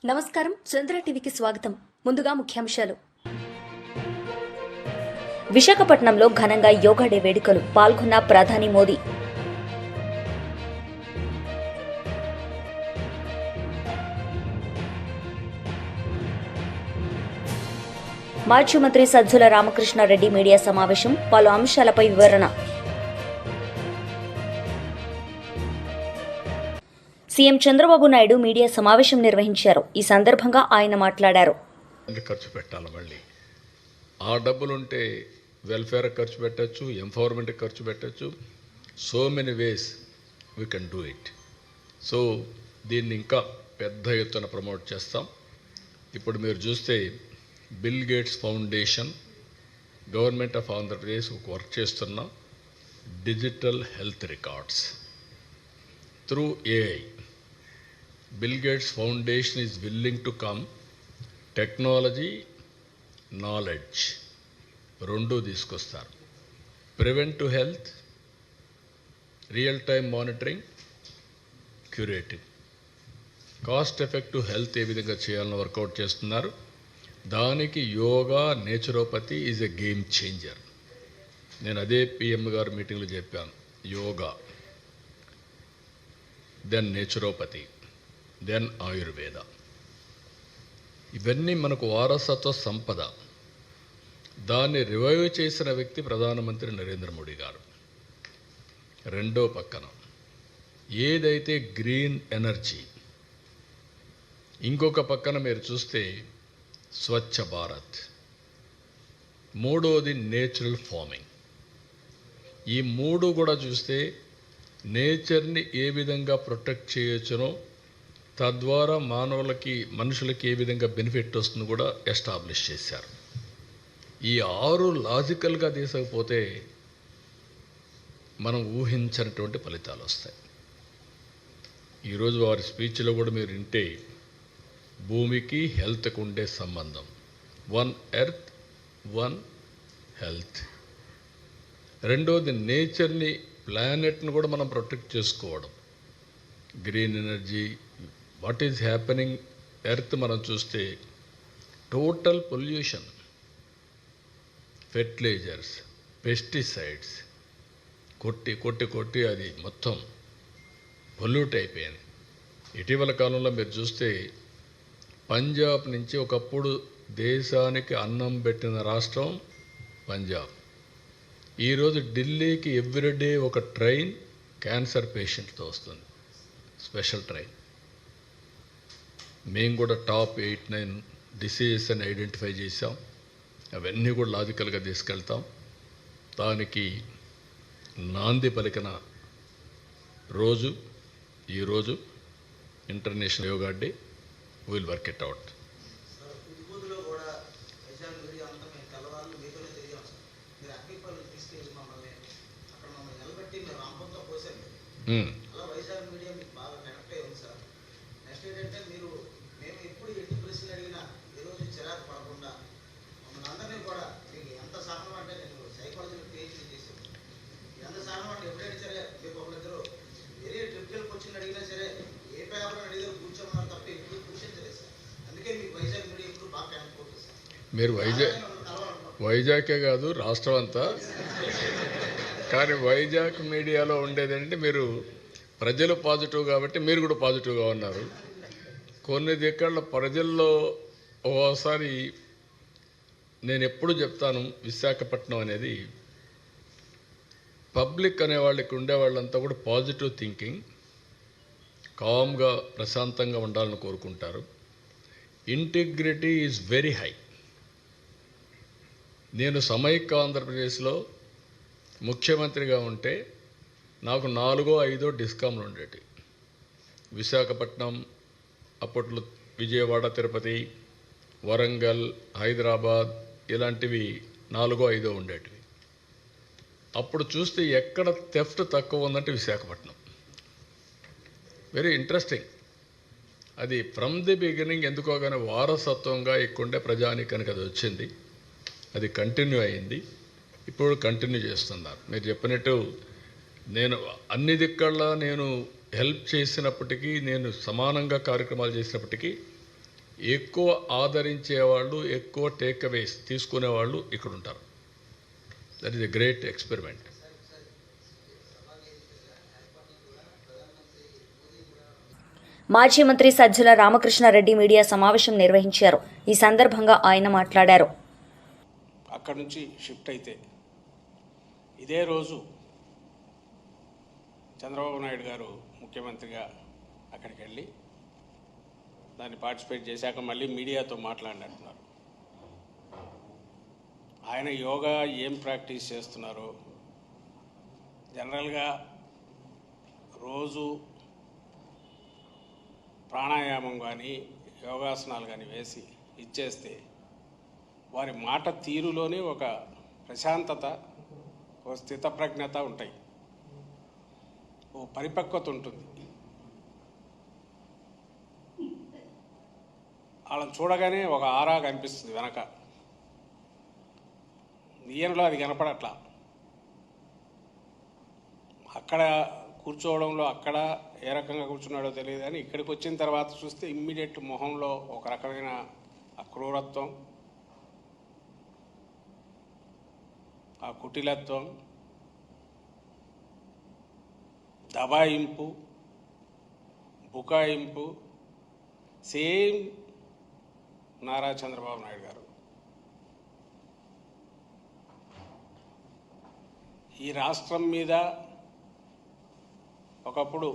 నమస్కారం, చంద్ర టీవీకి స్వాగతం. ముందుగా ముఖ్యాంశాలు. విశాఖపట్నంలో ఘనంగా యోగా డే వేడుకలు, పాల్గొన్న ప్రధాని మోదీ. మాజీ మంత్రి సజ్జల రామకృష్ణారెడ్డి మీడియా సమావేశం, పలు అంశాలపై వివరణ. సీఎం చంద్రబాబు నాయుడు మీడియా సమావేశం నిర్వహించారు. ఈ సందర్భంగా ఆయన మాట్లాడారు. ఖర్చు పెట్టాలి, మళ్ళీ ఆ డబ్బులుంటే వెల్ఫేర్ ఖర్చు పెట్టచ్చు, ఎంపవర్మెంట్ ఖర్చు పెట్టచ్చు. So many ways we can do it. So దీన్ని ఇంకా పెద్ద ఎత్తున ప్రమోట్ చేస్తాం. ఇప్పుడు మీరు చూస్తే Bill Gates foundation, government of Andhra Pradesh work చేస్తున్న digital health records through AI. Bill Gates Foundation is willing to come, technology, knowledge, రెండు తీసుకొస్తారు. Preventive health, real time monitoring, curative, cost effective health ఏ విధంగా చేయాలని వర్కౌట్ చేస్తున్నారు. దానికి yoga, naturopathy is a game changer. నేను అదే పిఎం గారు మీటింగ్లో చెప్పాను. Yoga, then naturopathy, then Ayurveda. ఇవన్నీ మనకు వారసత్వ సంపద. దాన్ని రివైవ్ చేసిన వ్యక్తి ప్రధానమంత్రి నరేంద్ర మోడీ గారు. రెండో పక్కన ఏదైతే గ్రీన్ ఎనర్జీ, ఇంకొక పక్కన మీరు చూస్తే స్వచ్ఛ భారత్, మూడోది నేచురల్ ఫార్మింగ్. ఈ మూడు కూడా చూస్తే నేచర్ని ఏ విధంగా ప్రొటెక్ట్ చేయొచ్చునో, తద్వారా మనుషులకి ఏ విధంగా బెనిఫిట్ వస్తుందో కూడా ఎస్టాబ్లిష్ చేశారు. ఈ 6 లాజికల్గా తీసుకపోతే మనం ఊహించినటువంటి ఫలితాలు వస్తాయి. ఈరోజు వారి స్పీచ్లో కూడా మీరు వింటే భూమికి హెల్త్కి ఉండే సంబంధం, 1 ఎర్త్ 1 హెల్త్. రెండోది నేచర్ని, ప్లానెట్ని కూడా మనం ప్రొటెక్ట్ చేసుకోవడం. Green energy, what is happening earth మనం చూస్తే టోటల్ పొల్యూషన్, ఫెర్టిలైజర్స్, పెస్టిసైడ్స్ కొట్టి అది మొత్తం పొల్యూట్ అయిపోయింది. ఇటీవల కాలంలో మీరు చూస్తే పంజాబ్ నుంచి, ఒకప్పుడు దేశానికి అన్నం పెట్టిన రాష్ట్రం పంజాబ్, ఈరోజు ఢిల్లీకి ఎవ్రీడే ఒక ట్రైన్ క్యాన్సర్ పేషెంట్తో వస్తుంది, స్పెషల్ ట్రైన్. మేము కూడా టాప్ 8-9 డిసీజెస్ అని ఐడెంటిఫై చేసాం. అవన్నీ కూడా లాజికల్గా తీసుకెళ్తాం. దానికి నాంది పలికిన రోజు ఈరోజు international yoga day. Will work it out. మీరు వైజాగే కాదు, రాష్ట్రం అంతా. కానీ వైజాగ్ మీడియాలో ఉండేదంటే మీరు ప్రజలు పాజిటివ్ కాబట్టి మీరు కూడా పాజిటివ్గా ఉన్నారు. కొన్ని దిక్కల ప్రజల్లో ఓసారి నేను ఎప్పుడు చెప్తాను, విశాఖపట్నం అనేది పబ్లిక్ అనేవాళ్ళకి ఉండేవాళ్ళంతా కూడా పాజిటివ్ థింకింగ్, కామ్గా ప్రశాంతంగా ఉండాలని కోరుకుంటారు. Integrity is very high. నేను సమైక్య ఆంధ్రప్రదేశ్లో ముఖ్యమంత్రిగా ఉంటే నాకు 4-5 డిస్కామ్లు ఉండేవి. విశాఖపట్నం, అప్పట్లో విజయవాడ, తిరుపతి, వరంగల్, హైదరాబాద్, ఇలాంటివి 4-5 ఉండేటివి. అప్పుడు చూస్తే ఎక్కడ థెఫ్ట్ తక్కువ ఉందంటే విశాఖపట్నం. Very interesting. అది ఫ్రమ్ ది బిగినింగ్ ఎందుకో కానీ వారసత్వంగా ఎక్కువండే ప్రజానీకానికి అది వచ్చింది. అది కంటిన్యూ అయింది, ఇప్పుడు కంటిన్యూ చేస్తున్నారు. మీరు చెప్పినట్టు నేను అన్ని దిక్కల్లా నేను హెల్ప్ చేసినప్పటికీ, నేను సమానంగా కార్యక్రమాలు చేసినప్పటికీ ఎక్కువ ఆదరించేవాళ్ళు, ఎక్కువ టేక్ అవేస్ తీసుకునేవాళ్ళు ఇక్కడ ఉంటారు. That is a great experiment. మాజీ మంత్రి సజ్జల రామకృష్ణారెడ్డి మీడియా సమావేశం నిర్వహించారు. ఈ సందర్భంగా ఆయన మాట్లాడారు. అక్కడి నుంచి షిఫ్ట్ అయితే ఇదే రోజు చంద్రబాబు నాయుడు గారు ముఖ్యమంత్రిగా అక్కడికి వెళ్ళి దాన్ని పార్టిసిపేట్ చేశాక మళ్ళీ మీడియాతో మాట్లాడినట్టున్నారు. ఆయన యోగా ఏం ప్రాక్టీస్ చేస్తున్నారో, జనరల్గా రోజు ప్రాణాయామం కానీ యోగాసనాలు కానీ వేసి ఇచ్చేస్తే వారి మాట తీరులోనే ఒక ప్రశాంతత, ఓ స్థితప్రజ్ఞత ఉంటాయి, ఓ పరిపక్వత ఉంటుంది. వాళ్ళని చూడగానే ఒక ఆరా కనిపిస్తుంది వెనక. ఈయనలో అది కనపడట్లా. అక్కడ కూర్చోవడంలో అక్కడ ఏ రకంగా కూర్చున్నాడో తెలియదు, కానీ ఇక్కడికి వచ్చిన తర్వాత చూస్తే ఇమ్మీడియట్ మొహంలో ఒక రకమైన అక్రూరత్వం, ఆ కుటిలత్వం, దబాయింపు, బుకాయింపు సేమ్ నారా చంద్రబాబు నాయుడు గారు. ఈ రాష్ట్రం మీద ఒకప్పుడు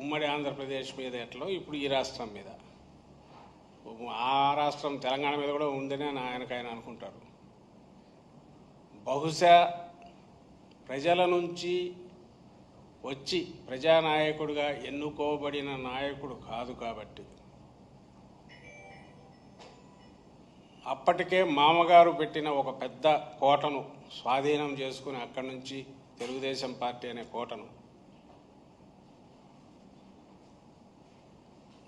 ఉమ్మడి ఆంధ్రప్రదేశ్ మీద ఎట్లో ఇప్పుడు ఈ రాష్ట్రం మీద, ఆ రాష్ట్రం తెలంగాణ మీద కూడా ఉందని ఆయనకైనా అనుకుంటారు. బహుశా ప్రజల నుంచి వచ్చి ప్రజానాయకుడిగా ఎన్నుకోబడిన నాయకుడు కాదు కాబట్టి అప్పటికే మామగారు పెట్టిన ఒక పెద్ద కోటను స్వాధీనం చేసుకుని అక్కడి నుంచి తెలుగుదేశం పార్టీ అనే కోటను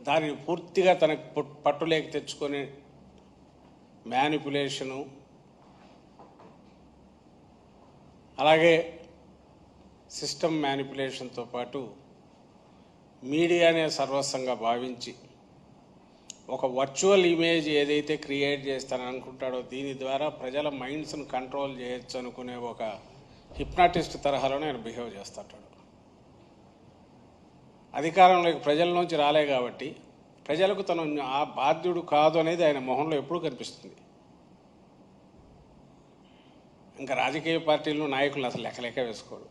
దానిని పూర్తిగా తనకు పట్టులేకి తెచ్చుకొని మ్యానిపులేషను, అలాగే సిస్టమ్ మ్యానిపులేషన్తో పాటు మీడియానే సర్వస్వంగా భావించి ఒక వర్చువల్ ఇమేజ్ ఏదైతే క్రియేట్ చేస్తానని అనుకుంటాడో దీని ద్వారా ప్రజల మైండ్స్ను కంట్రోల్ చేయొచ్చు అనుకునే ఒక హిప్నాటిస్ట్ తరహాలోనే ఆయన బిహేవ్ చేస్తాడు. అధికారంలోకి ప్రజల నుంచి రాలే కాబట్టి ప్రజలకు తను ఆ బాధ్యుడు కాదు అనేది ఆయన మొహంలో ఎప్పుడూ కనిపిస్తుంది. ఇంకా రాజకీయ పార్టీలను నాయకులను అసలు లెక్క వేసుకోడు.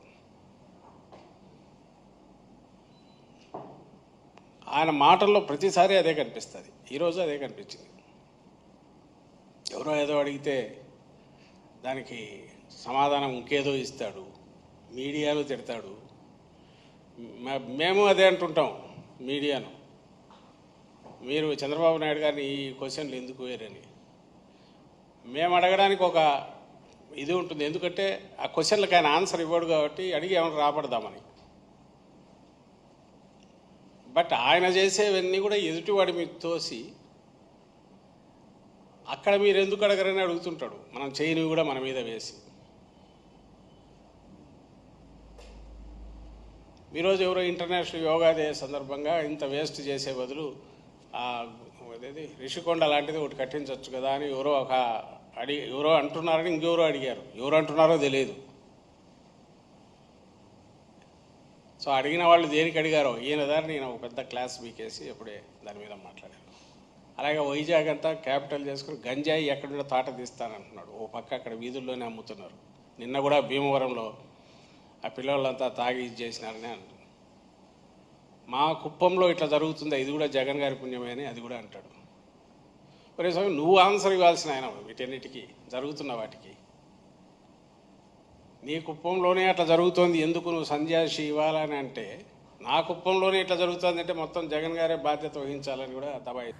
ఆయన మాటల్లో ప్రతిసారి అదే కనిపిస్తుంది. ఈరోజు అదే కనిపించింది. ఎవరో ఏదో అడిగితే దానికి సమాధానం ఇంకేదో ఇస్తాడు, మీడియాను తిడతాడు. మేము అదే అంటుంటాం మీడియాను, మీరు చంద్రబాబు నాయుడు గారిని ఈ క్వశ్చన్లు ఎందుకు వేరని. మేము అడగడానికి ఒక ఇది ఉంటుంది, ఎందుకంటే ఆ క్వశ్చన్లకు ఆయన ఆన్సర్ ఇవ్వడు కాబట్టి అడిగి ఏమైనా రాబడదామని. బట్ ఆయన చేసేవన్నీ కూడా ఎదుటివాడి మీద తోసి అక్కడ మీరు ఎందుకు అడగరని అడుగుతుంటాడు, మనం చేయనివి కూడా మన మీద వేసి. ఈరోజు ఎవరో ఇంటర్నేషనల్ యోగా డే సందర్భంగా ఇంత వేస్ట్ చేసే బదులు అదేది రిషికొండ లాంటిది ఒకటి కట్టించవచ్చు కదా అని ఎవరో అంటున్నారని ఇంకెవరో అడిగారు. ఎవరు అంటున్నారో తెలియదు. సో అడిగిన వాళ్ళు దేనికి అడిగారో ఈయన దాన్ని నేను ఒక పెద్ద క్లాస్ బీకేసి అప్పుడే దాని మీద మాట్లాడాను. అలాగే వైజాగ్ అంతా క్యాపిటల్ చేసుకుని గంజాయి ఎక్కడుండో తాట తీస్తానంటున్నాడు. ఓ పక్క అక్కడ వీధుల్లోనే అమ్ముతున్నారు. నిన్న కూడా భీమవరంలో ఆ పిల్లలంతా తాగి ఇది చేసినారని అంటారు. మా కుప్పంలో ఇట్లా జరుగుతుంది, ఇది కూడా జగన్ గారి పుణ్యమే అని అది కూడా అంటాడు. ఒరే స్వామి, నువ్వు ఆన్సర్ ఇవ్వాల్సిన ఆయన వీటన్నిటికీ జరుగుతున్న వాటికి. నీ కుప్పంలోనే అట్లా జరుగుతోంది, ఎందుకు నువ్వు సంజాషి ఇవ్వాలని అంటే, నా కుప్పంలోనే ఇట్లా జరుగుతుంది అంటే మొత్తం జగన్ గారే బాధ్యత వహించాలని కూడా దబాయి.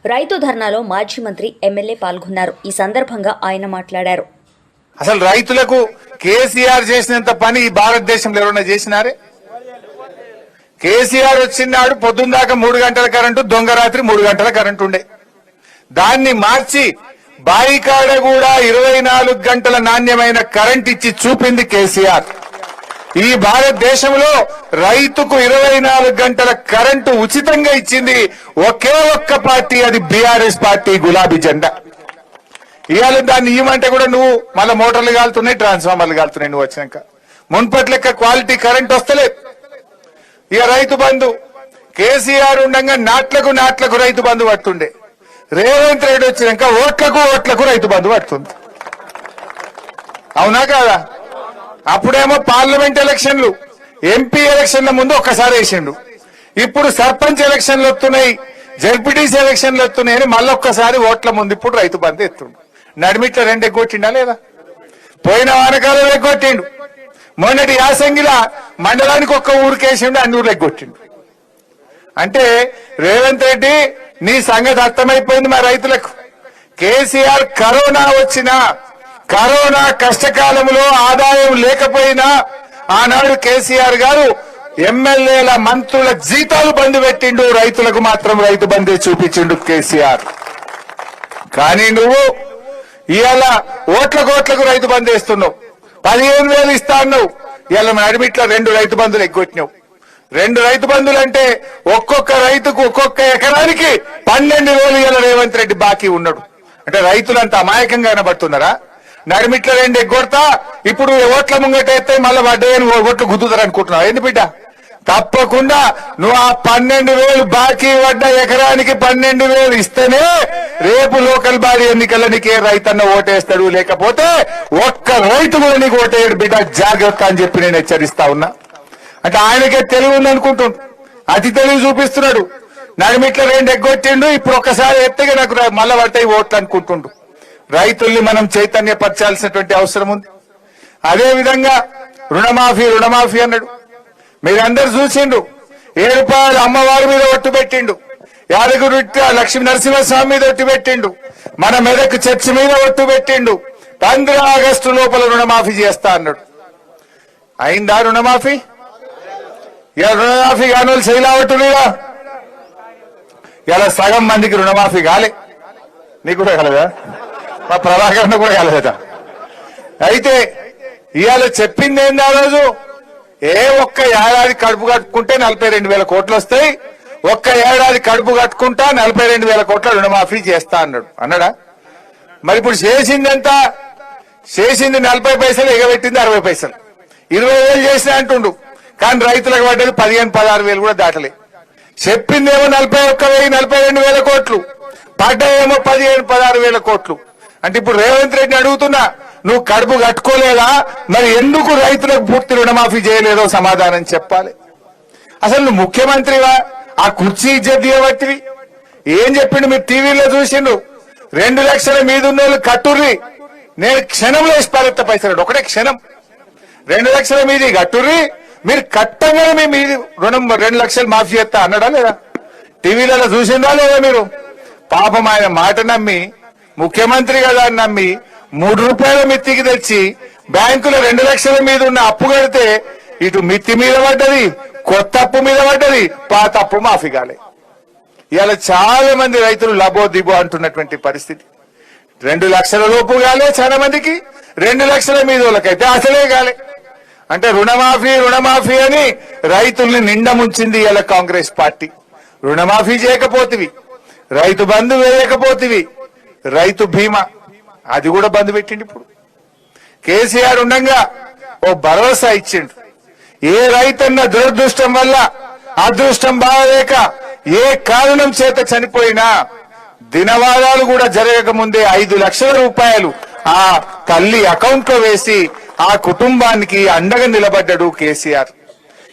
రైతు ధర్నాలో మాజీ మంత్రి ఎమ్మెల్యే పాల్గొన్నారు. ఈ సందర్భంగా ఆయన మాట్లాడారు. అసలు రైతులకు కేసీఆర్ చేసినంత పని ఈ భారతదేశంలో ఎవరైనా చేసినారే? కేసీఆర్ వచ్చినాడు పొద్దున్న దాకా 3 గంటల కరెంటు, దొంగ రాత్రి 3 గంటల కరెంటు ఉండే. దాన్ని మార్చి బాయికాడ కూడా 24 గంటల నాణ్యమైన కరెంట్ ఇచ్చి చూపింది కేసీఆర్. ఈ భారతదేశంలో రైతుకు 24 గంటల కరెంటు ఉచితంగా ఇచ్చింది ఒకే ఒక్క పార్టీ, అది బీఆర్ఎస్ పార్టీ, గులాబీ జెండా. ఇవాళ దాన్ని ఇవ్వమంటే కూడా నువ్వు మళ్ళీ మోటార్లు కాలుతున్నాయి, ట్రాన్స్ఫార్మర్లు కాలుతున్నాయి. నువ్వు వచ్చినాక మున్పటి లెక్క క్వాలిటీ కరెంట్ వస్తలేదు. ఇక రైతు బంధు కేసీఆర్ ఉండగా నాట్లకు రైతు బంధు పడుతుండే. రేవంత్ రెడ్డి వచ్చినాక ఓట్లకు రైతు బంధు పడుతుంది. అవునా కాదా? అప్పుడేమో పార్లమెంట్ ఎలక్షన్లు, ఎంపీ ఎలక్షన్ల ముందు ఒక్కసారి వేసిండు. ఇప్పుడు సర్పంచ్ ఎలక్షన్లు వస్తున్నాయి, జడ్పీటీసీ ఎలక్షన్లు వస్తున్నాయని మళ్ళొక్కసారి ఓట్ల ముందు ఇప్పుడు రైతు బంధు ఎత్తుండు. నడిమిట్ల 2 ఎగ్గొట్టిండా లేదా? పోయిన వానకాలం ఎగ్గొట్టిండు. మొన్నటి యాసంగిలా మండలానికి ఒక్క ఊరికేసిండు, అన్ని ఊర్లు ఎగ్గొట్టిండు. అంటే రేవంత్ రెడ్డి నీ సంగతి అర్థమైపోయింది మా రైతులకు. కేసీఆర్ కరోనా వచ్చినా, కరోనా కష్టకాలంలో ఆదాయం లేకపోయినా ఆనాడు కేసీఆర్ గారు ఎమ్మెల్యేల మంత్రుల జీతాలు బంద్ పెట్టిండు, రైతులకు మాత్రం రైతు బంధే చూపించిండు కేసీఆర్. కానీ నువ్వు ఇవాళ ఓట్లకు రైతు బంద్ వేస్తున్నావు. 15,000 ఇస్తా అన్నావు, ఇవాళ నడిమిట్ల 2 రైతు బంధులు ఎగ్గొట్టినావు. 2 రైతు బంధులు అంటే ఒక్కొక్క రైతుకు ఒక్కొక్క ఎకరానికి 12,000 ఇవాళ రేవంత్ రెడ్డి బాకీ ఉన్నాడు. అంటే రైతులంతా అమాయకంగా కనబడుతున్నారా? నడిమిట్ల 2 ఎగ్గొడతా, ఇప్పుడు ఓట్ల ముంగట ఎత్తే మళ్ళీ వడ్డేని ఓట్లు గుద్దుతారు అనుకుంటున్నావు. ఏంది బిడ్డ? తప్పకుండా నువ్వు ఆ 12,000 బాకీ పడ్డ ఎకరానికి 12,000 ఇస్తేనే రేపు లోకల్ బాడీ ఎన్నికల్లో నీకే రైతన్న ఓటేస్తాడు, లేకపోతే ఒక్క రైతు కూడా నీకు ఓటేయడు బిడ్డ, జాగ్రత్త అని చెప్పి నేను హెచ్చరిస్తా ఉన్నా. అంటే ఆయనకే తెలివి ఉందనుకుంటుండు, అతి తెలివి చూపిస్తున్నాడు. నడిమిట్ల 2 ఎగ్గొట్టిండు, ఇప్పుడు ఒక్కసారి ఎత్తగా నాకు మళ్ళా పట్టాయి ఓట్లు అనుకుంటుండు. రైతుల్ని మనం చైతన్యపరచాల్సినటువంటి అవసరం ఉంది. అదే విధంగా రుణమాఫీ అన్నాడు. మీరందరూ చూసిండు. 7 రూపాయలు అమ్మవారి మీద ఒట్టు పెట్టిండు, యాదగిరి లక్ష్మీ నరసింహస్వామి మీద ఒట్టు పెట్టిండు, మన మెదక్ చర్చి మీద ఒట్టు పెట్టిండు. 15 ఆగస్టు లోపల రుణమాఫీ చేస్తా అన్నాడు. అయిందా రుణమాఫీ? ఇలా రుణమాఫీ కాని వాళ్ళు శైలావట్టుగా ఇలా సగం మందికి రుణమాఫీ కాలే. నీకు కూడా కాలేదా? మా ప్రభాకర్ కూడా కాలేదట. అయితే ఇవాళ చెప్పింది ఏంది? ఆ రోజు ఒక్క ఏడాది కడుపు కట్టుకుంటే 42,000 కోట్లు వస్తాయి, ఒక్క ఏడాది కడుపు కట్టుకుంటా 42,000 కోట్ల రుణమాఫీ చేస్తా అన్నాడా? మరి ఇప్పుడు చేసింది ఎంత? చేసింది 40 పైసలు, ఎగబెట్టింది 60 పైసలు. 20,000 చేసినా అంటుండు, కానీ రైతులకు పడ్డది 15,000-16,000 కూడా దాటలే. చెప్పిందేమో 41,000 42,000 కోట్లు, పడ్డాయేమో 15,000-16,000 కోట్లు. అంటే ఇప్పుడు రేవంత్ రెడ్డిని అడుగుతున్నా, నువ్వు కడుపు కట్టుకోలేదా? మరి ఎందుకు రైతులకు పూర్తి రుణమాఫీ చేయలేదో సమాధానం చెప్పాలి. అసలు నువ్వు ముఖ్యమంత్రివా? ఆ కుర్చీ ఇజ్జత్ చేయబట్టివి. ఏం చెప్పిండు? మీరు టీవీలో చూసిండు. 2 లక్షల మీద ఉన్న వాళ్ళు కట్టుర్రి, నేను క్షణంలో ఇసి పారెత్త పైసలు, ఒకటే క్షణం. 2 లక్షల మీది కట్టుర్రి, మీరు కట్టంగానే మీ మీది రుణం 2 లక్షలు మాఫీ చేస్తా అన్నాడా లేదా? టీవీలలో చూసిందా లేదా మీరు? పాపం ఆయన మాట నమ్మి, ముఖ్యమంత్రి కదా అని నమ్మి 3 రూపాయల మిత్తికి తెచ్చి బ్యాంకులో 2 లక్షల మీద ఉన్న అప్పు కడితే ఇటు మిత్తి మీద పడ్డది, కొత్త అప్పు మీద పడ్డది, పాత అప్పు మాఫీ కాలే. ఇవాళ చాలా మంది రైతులు లబో దిబో అంటున్నటువంటి పరిస్థితి. 2 లక్షల లోపు కాలే చాలా మందికి, 2 లక్షల మీద వాళ్ళకైతే అసలే కాలే. అంటే రుణమాఫీ అని రైతుల్ని నిండా ముంచింది ఇవాళ కాంగ్రెస్ పార్టీ. రుణమాఫీ చేయకపోతివి, రైతు బంధు వేయకపోతివి, రైతు బీమా అది కూడా బంద్ పెట్టిండు. ఇప్పుడు కేసీఆర్ ఉండగా ఓ భరోసా ఇచ్చిండు. ఏ రైతన్న దురదృష్టం వల్ల, అదృష్టం బాగలేక, ఏ కారణం చేత చనిపోయినా దినవారాలు కూడా జరగక ముందే 5 లక్షల రూపాయలు ఆ తల్లి అకౌంట్ లో వేసి ఆ కుటుంబానికి అండగా నిలబడ్డాడు కేసీఆర్.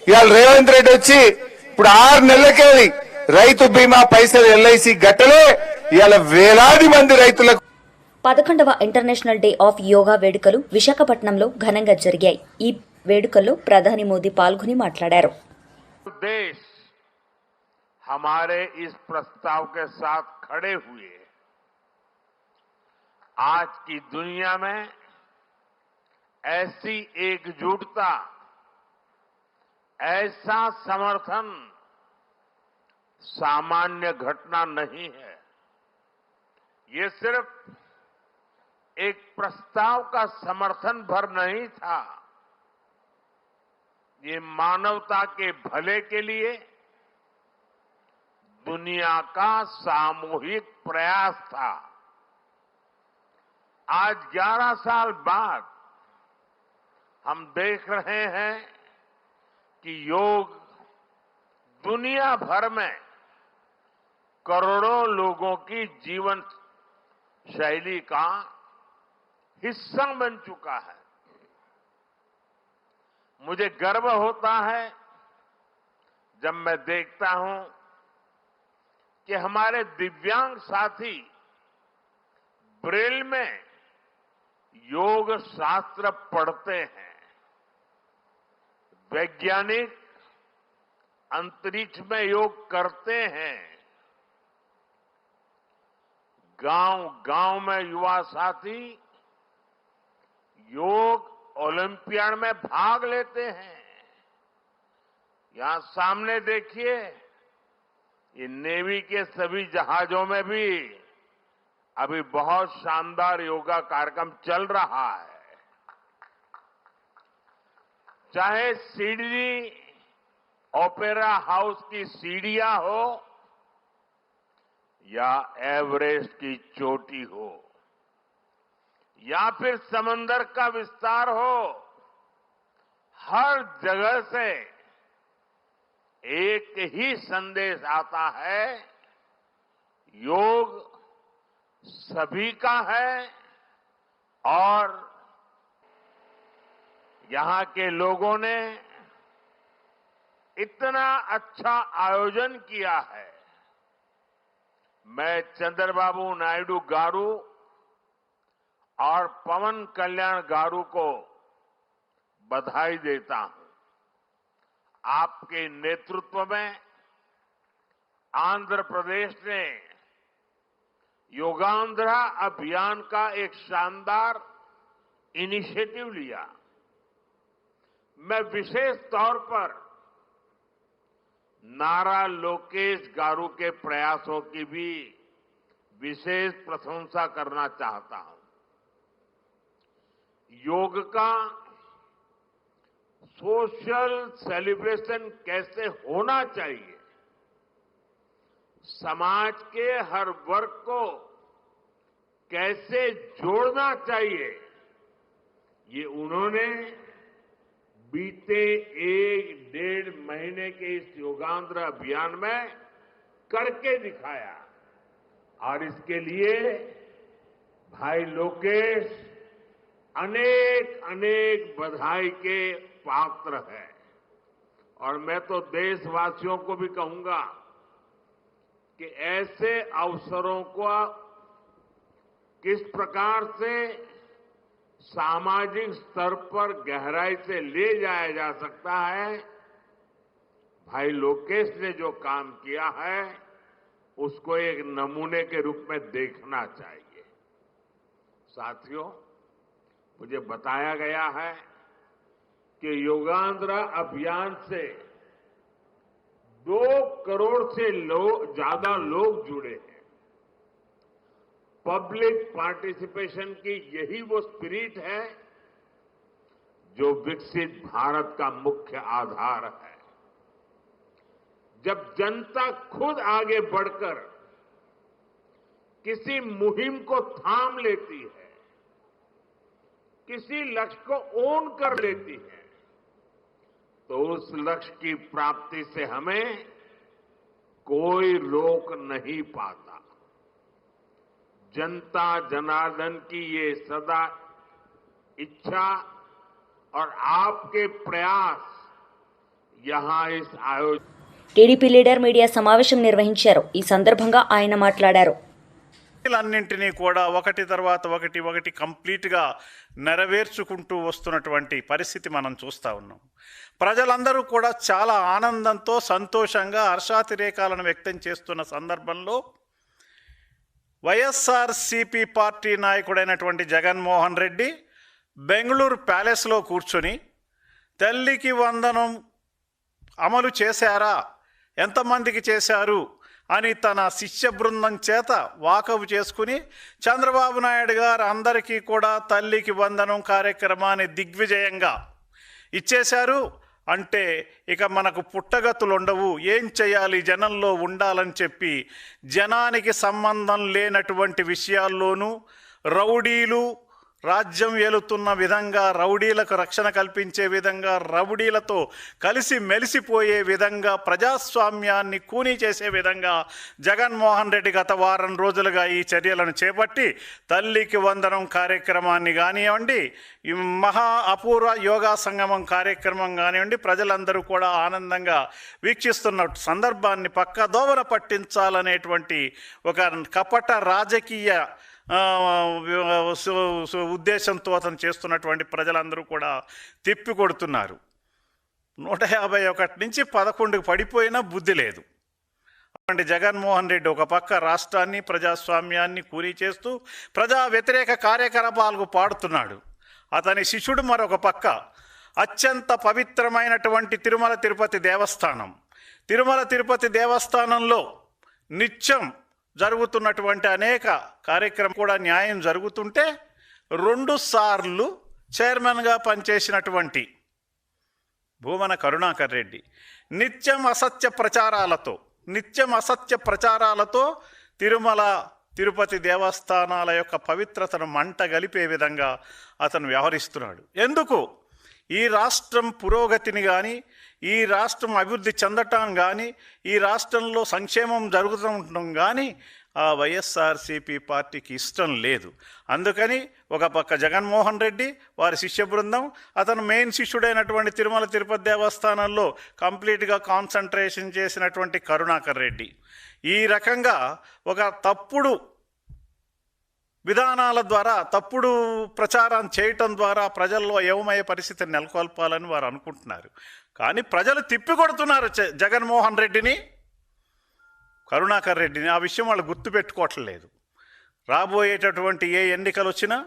ఇవాళ రేవంత్ రెడ్డి వచ్చి ఇప్పుడు 6 నెలలకేది రైతు బీమా పైసలు ఎల్ఐసి గట్టలే ఇవాళ వేలాది మంది రైతులకు. 11వ ఇంటర్నేషనల్ డే ఆఫ్ యోగా వేడుకలు విశాఖపట్నంలో ఘనంగా జరిగాయి. ఈ వేడుకల్లో ప్రధాని మోదీ పాల్గొని మాట్లాడారు. देश हमारे इस प्रस्ताव के साथ खड़े हुए आज की दुनिया में ऐसी एकजुटता, ऐसा समर्थन सामान्य घटना नहीं है। ये सिर्फ एक प्रस्ताव का समर्थन भर नहीं था, ये मानवता के भले के लिए दुनिया का सामूहिक प्रयास था। आज 11 साल बाद हम देख रहे हैं कि योग दुनिया भर में करोड़ों लोगों की जीवन शैली का हिस्सा बन चुका है। मुझे गर्व होता है जब मैं देखता हूं कि हमारे दिव्यांग साथी ब्रेल में योग शास्त्र पढ़ते हैं। वैज्ञानिक अंतरिक्ष में योग करते हैं। गांव-गांव में युवा साथी योग ओलंपियाड में भाग लेते हैं। यहां सामने देखिए, ये नेवी के सभी जहाजों में भी अभी बहुत शानदार योगा कार्यक्रम चल रहा है। चाहे सिडनी ओपेरा हाउस की सीढ़ियां हो या एवरेस्ट की चोटी हो या फिर समंदर का विस्तार हो, हर जगह से एक ही संदेश आता है, योग सभी का है। और यहां के लोगों ने इतना अच्छा आयोजन किया है। मैं चंद्रबाबू नायडू गारू और पवन कल्याण गारू को बधाई देता हूं। आपके नेतृत्व में आंध्र प्रदेश ने योगांध्रा अभियान का एक शानदार इनिशिएटिव लिया। मैं विशेष तौर पर नारा लोकेश गारू के प्रयासों की भी विशेष प्रशंसा करना चाहता हूं। योग का सोशल सेलिब्रेशन कैसे होना चाहिए, समाज के हर वर्ग को कैसे जोड़ना चाहिए, ये उन्होंने बीते 1-1.5 महीने के इस योगांध्र अभियान में करके दिखाया। और इसके लिए भाई लोकेश अनेक अनेक बधाई के पात्र है। और मैं तो देशवासियों को भी कहूंगा कि ऐसे अवसरों को किस प्रकार से सामाजिक स्तर पर गहराई से ले जाया जा सकता है, भाई लोकेश ने जो काम किया है उसको एक नमूने के रूप में देखना चाहिए। साथियों, मुझे बताया गया है कि योगांध्र अभियान से 2 करोड़ से ज्यादा लोग जुड़े हैं। पब्लिक पार्टिसिपेशन की यही वो स्पिरिट है जो विकसित भारत का मुख्य आधार है। जब जनता खुद आगे बढ़कर किसी मुहिम को थाम लेती है, किसी लक्ष्य को ओन कर लेती है, तो उस लक्ष्य की प्राप्ति से हमें कोई रोक नहीं पाता। जनता जनार्दन की ये सदा इच्छा और आपके प्रयास यहां इस आयोजन టీడీపీ లీడర్ మీడియా సమావేశం నిర్వహించారు. ఈ సందర్భంగా ఆయన మాట్లాడారు. అన్నింటినీ కూడా ఒకటి తర్వాత ఒకటి కంప్లీట్గా నెరవేర్చుకుంటూ వస్తున్నటువంటి పరిస్థితి మనం చూస్తూ ఉన్నాం. ప్రజలందరూ కూడా చాలా ఆనందంతో సంతోషంగా హర్షాతిరేకాలను వ్యక్తం చేస్తున్న సందర్భంలో వైఎస్ఆర్సీపీ పార్టీ నాయకుడైనటువంటి జగన్మోహన్ రెడ్డి బెంగళూరు ప్యాలెస్లో కూర్చొని తల్లికి వందనం అమలు చేశారా, ఎంతమందికి చేశారు అని తన శిష్య బృందం చేత వాకపు చేసుకుని చంద్రబాబు నాయుడు గారు అందరికీ కూడా తల్లికి వందనం కార్యక్రమాన్ని దిగ్విజయంగా ఇచ్చేశారు. అంటే ఇక మనకు పుట్టగతులు ఉండవు, ఏం చేయాలి, జనంలో ఉండాలని చెప్పి జనానికి సంబంధం లేనటువంటి విషయాల్లోనూ రౌడీలు రాజ్యం ఏలుతున్న విధంగా, రౌడీలకు రక్షణ కల్పించే విధంగా, రౌడీలతో కలిసి మెలిసిపోయే విధంగా, ప్రజాస్వామ్యాన్ని కూనీ చేసే విధంగా జగన్మోహన్ రెడ్డి గత వారం రోజులుగా ఈ చర్యలను చేపట్టి తల్లికి వందనం కార్యక్రమాన్ని కానివ్వండి, ఈ మహా అపూర్వ యోగా సంగమం కార్యక్రమం కానివ్వండి, ప్రజలందరూ కూడా ఆనందంగా వీక్షిస్తున్న సందర్భాన్ని పక్కదోవన పట్టించాలనేటువంటి ఒక కపట రాజకీయ ఉద్దేశంతో అతను చేస్తున్నటువంటి ప్రజలందరూ కూడా తిప్పి కొడుతున్నారు. 151 నుంచి 11కు పడిపోయినా బుద్ధి లేదు. అటువంటి జగన్మోహన్ రెడ్డి ఒక పక్క రాష్ట్రాన్ని, ప్రజాస్వామ్యాన్ని కూనీ చేస్తూ ప్రజా వ్యతిరేక కార్యకలాపాలకు పాడుతున్నాడు. అతని శిష్యుడు మరొక పక్క అత్యంత పవిత్రమైనటువంటి తిరుమల తిరుపతి దేవస్థానంలో నిత్యం జరుగుతున్నటువంటి అనేక కార్యక్రమం కూడా న్యాయం జరుగుతుంటే 2 సార్లు చైర్మన్గా పనిచేసినటువంటి భూమన కరుణాకర్ రెడ్డి నిత్యం అసత్య ప్రచారాలతో తిరుమల తిరుపతి దేవస్థానాల యొక్క పవిత్రతను మంట గలిపే విధంగా అతను వ్యవహరిస్తున్నాడు. ఎందుకు? ఈ రాష్ట్రం పురోగతిని కానీ, ఈ రాష్ట్రం అభివృద్ధి చెందటం కానీ, ఈ రాష్ట్రంలో సంక్షేమం జరుగుతుండటం కానీ ఆ వైఎస్ఆర్సీపీ పార్టీకి ఇష్టం లేదు. అందుకని ఒక పక్క జగన్మోహన్ రెడ్డి, వారి శిష్య బృందం, అతను మెయిన్ శిష్యుడైనటువంటి తిరుమల తిరుపతి దేవస్థానంలో కంప్లీట్గా కాన్సన్ట్రేషన్ చేసినటువంటి కరుణాకర్ రెడ్డి ఈ రకంగా ఒక తప్పుడు విధానాల ద్వారా, తప్పుడు ప్రచారం చేయటం ద్వారా ప్రజల్లో ఏమయ్యే పరిస్థితిని నెలకొల్పాలని వారు అనుకుంటున్నారు. కానీ ప్రజలు తిప్పికొడుతున్నారు జగన్మోహన్ రెడ్డిని, కరుణాకర్ రెడ్డిని. ఆ విషయం వాళ్ళు గుర్తుపెట్టుకోవట్లేదు. రాబోయేటటువంటి ఏ ఎన్నికలు వచ్చినా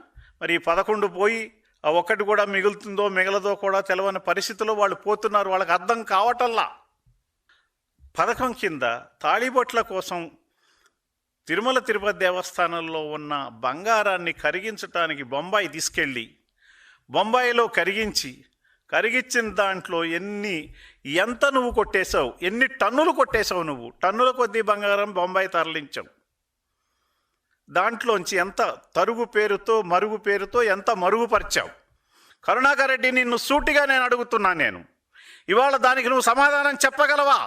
మరి 11 పోయి ఆ ఒక్కటి కూడా మిగులుతుందో మిగలదో కూడా తెలవని పరిస్థితుల్లో వాళ్ళు పోతున్నారు. వాళ్ళకి అర్థం కావటల్లా. పథకం కింద తాళిబొట్ల కోసం తిరుమల తిరుపతి దేవస్థానంలో ఉన్న బంగారాన్ని కరిగించడానికి బొంబాయి తీసుకెళ్ళి బొంబాయిలో కరిగించిన దాంట్లో ఎంత నువ్వు కొట్టేశావు, ఎన్ని టన్నులు కొట్టేశావు, నువ్వు టన్నుల కొద్దీ బంగారం బొంబాయి తరలించావు. దాంట్లోంచి ఎంత మరుగు పేరుతో ఎంత మరుగుపరిచావు. కరుణాకర్ రెడ్డి, నిన్ను సూటిగా నేను అడుగుతున్నాను, ఇవాళ దానికి నువ్వు సమాధానం చెప్పగలవా?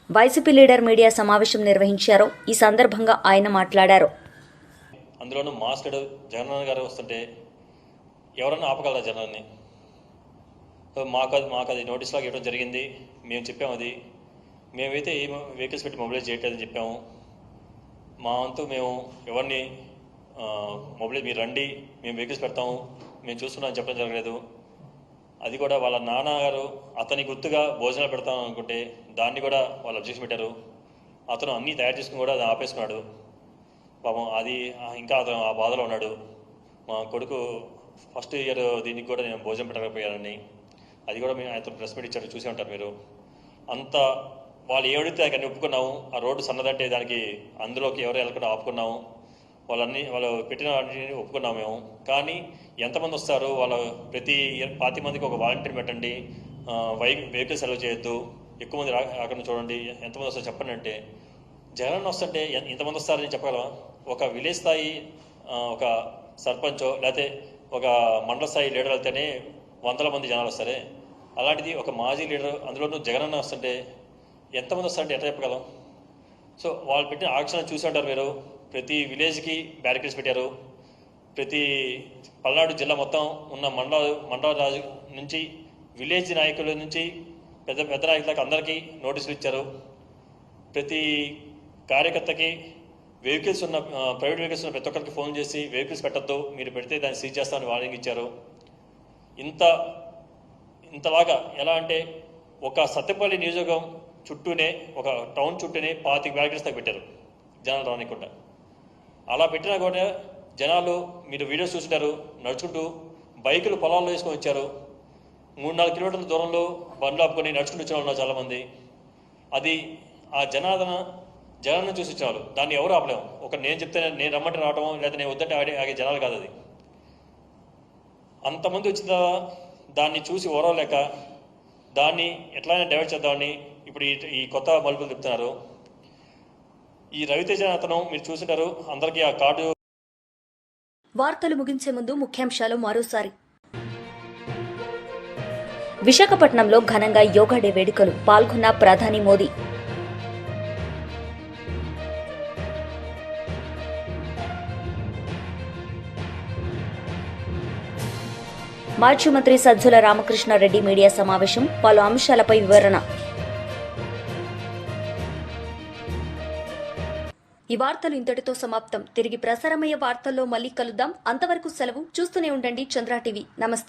వైసీపీ లీడర్ మీడియా సమావేశం నిర్వహించారు. ఈ సందర్భంగా ఆయన మాట్లాడారు. అందులోనూ మాస్క్ జగన్ గారు వస్తుంటే ఎవరన్నా ఆపగలరా జనాన్ని? మాకు అది నోటీస్ లాగా ఇవ్వడం జరిగింది. మేము చెప్పాము, అది మేమైతే ఏ వెహికల్స్ పెట్టి మొబిలైజ్ చేయట్లేదని చెప్పాము. మా వంతు మేము ఎవరిని మొబిలైజ్ మీరు రండి, మేము వెహికల్స్ పెడతాము, మేము చూస్తున్నామని చెప్పడం జరగలేదు. అది కూడా వాళ్ళ నాన్నగారు అతని గుర్తుగా భోజనాలు పెడతాం అనుకుంటే దాన్ని కూడా వాళ్ళు అబ్జెక్షన్ పెట్టారు. అతను అన్నీ తయారు చేసుకుని కూడా అది ఆపేసుకున్నాడు. పాపం అది ఇంకా అతను ఆ బాధలో ఉన్నాడు. మా కొడుకు ఫస్ట్ ఇయర్ దీనికి కూడా నేను భోజనం పెట్టకపోయానని అది కూడా మేము అతను ప్రెస్ మీట్ ఇచ్చాడు, చూసి ఉంటారు మీరు. అంత వాళ్ళు ఏడితే దాన్ని ఒప్పుకున్నాము. ఆ రోడ్డు సన్నదంటే దానికి అందులోకి ఎవరు వెళ్ళకుండా ఆపుకున్నాము. వాళ్ళు పెట్టిన వాటిని ఒప్పుకున్నాము మేము. కానీ ఎంతమంది వస్తారు, వాళ్ళ ప్రతి 5 మందికి ఒక వాలంటీర్ పెట్టండి, వెహికల్స్ అలౌ చేయొద్దు, ఎక్కువ మంది రాకుండా చూడండి, ఎంతమంది వస్తారు చెప్పండి అంటే జగన్ వస్తుంటే ఇంతమంది వస్తారని చెప్పగలవా? ఒక విలేజ్ స్థాయి ఒక సర్పంచో లేకపోతే ఒక మండల స్థాయి లీడర్ వెళ్తేనే 100 మంది జనాలు వస్తారే, అలాంటిది ఒక మాజీ లీడర్ అందులోనూ జగనన్న వస్తుంటే ఎంతమంది వస్తారంటే ఎట్లా చెప్పగలం? సో వాళ్ళు పెట్టిన ఆక్షన్ చూసి ఉంటారు మీరు. ప్రతి విలేజ్కి బ్యారికేడ్స్ పెట్టారు. ప్రతి పల్నాడు జిల్లా మొత్తం ఉన్న మండల రాజు నుంచి విలేజ్ నాయకుల నుంచి పెద్ద నాయకులకు అందరికీ నోటీసులు ఇచ్చారు. ప్రతి కార్యకర్తకి వెహికల్స్ ఉన్న ప్రైవేట్ వెహికల్స్ ఉన్న ప్రతి ఒక్కరికి ఫోన్ చేసి వెహికల్స్ పెట్టద్దు, మీరు పెడితే దాన్ని సీజ్ చేస్తామని వార్నింగ్ ఇచ్చారు. ఇంతలాగా ఎలా అంటే ఒక సత్తెపల్లి నియోజకవర్గం చుట్టూనే, ఒక టౌన్ చుట్టూనే 25 బ్యారికేడ్స్ దాకా పెట్టారు జనాలు రానికుండా. అలా పెట్టినా కూడా జనాలు, మీరు వీడియోస్ చూస్తుంటారు, నడుచుకుంటూ బైకులు పొలాల్లో వేసుకొని వచ్చారు. 3-4 కిలోమీటర్ల దూరంలో బండ్లు ఆపుకొని నడుచుకుంటూ వచ్చిన ఉన్నారు చాలామంది. అది ఆ జనాన్ని చూసి వచ్చారు. దాన్ని ఎవరు ఆపలేము. నేను చెప్తే నేను రమ్మంటే రావటం, లేదా నేను వద్దంటే ఆగే జనాలు కాదు. అది అంతమంది వచ్చిన దాన్ని చూసి ఓరవలేక దాన్ని ఎట్లయినా డైవర్ట్ చేద్దామని ఇప్పుడు ఈ కొత్త మలుపులు చెప్తున్నారు. ఈ రవితేజ అతను మీరు చూసింటారు, అందరికీ ఆ కార్డు. వార్తలు ముగించే ముందు ముఖ్యాంశాలు మరోసారి. విశాఖపట్నంలో ఘనంగా యోగా డే వేడుకలు, పాల్గొన్న ప్రధాని మోదీ. మాజీ మంత్రి సజ్జల రామకృష్ణారెడ్డి మీడియా సమావేశం, పలు అంశాలపై వివరణ. ఈ వార్తలు ఇంతటితో సమాప్తం. తిరిగి ప్రసారమయ్యే వార్తల్లో మళ్ళీ కలుద్దాం. అంతవరకు సెలవు. చూస్తూనే ఉండండి చంద్ర టీవీ. నమస్తే.